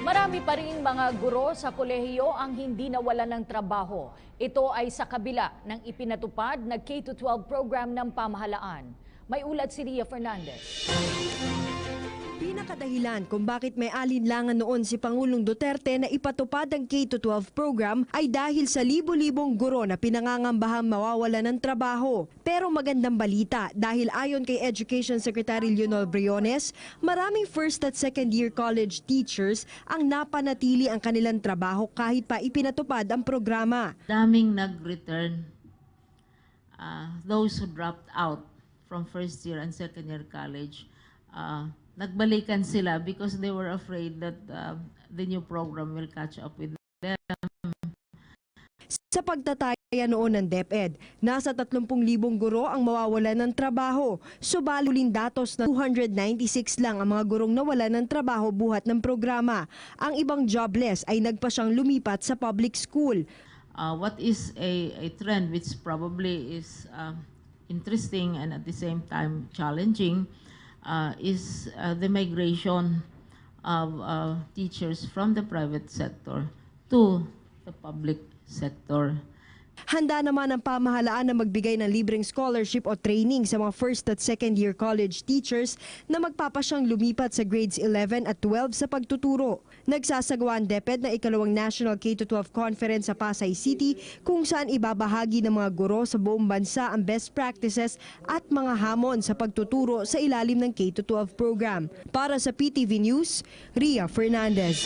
Marami pa rin mga guro sa kolehiyo ang hindi nawalan ng trabaho. Ito ay sa kabila ng ipinatupad na K-12 program ng pamahalaan. May ulat si Ria Fernandez. Pinakadahilan kung bakit may alinlangan noon si Pangulong Duterte na ipatupad ang K-12 program ay dahil sa libo-libong guro na pinangangambahang mawawala ng trabaho. Pero magandang balita dahil ayon kay Education Secretary Leonel Briones, maraming first at second year college teachers ang napanatili ang kanilang trabaho kahit pa ipinatupad ang programa. Daming nag-return, those who dropped out from first year and second year college, nagbalikan sila because they were afraid that the new program will catch up with them. Sa pagtataya noon ng DepEd, nasa 30,000 guro ang mawawalan ng trabaho. Subalit datos na 296 lang ang mga gurong nawalan ng trabaho buhat ng programa. Ang ibang jobless ay nagpa siyang lumipat sa public school. What is a trend which probably is interesting and at the same time challenging is the migration of teachers from the private sector to the public sector. Handa naman ang pamahalaan na magbigay ng libreng scholarship o training sa mga first at second year college teachers na magpapasyang lumipat sa grades 11 at 12 sa pagtuturo. Nagsasagawa ang DepEd na ikalawang National K-12 Conference sa Pasay City kung saan ibabahagi ng mga guro sa buong bansa ang best practices at mga hamon sa pagtuturo sa ilalim ng K-12 program. Para sa PTV News, Ria Fernandez.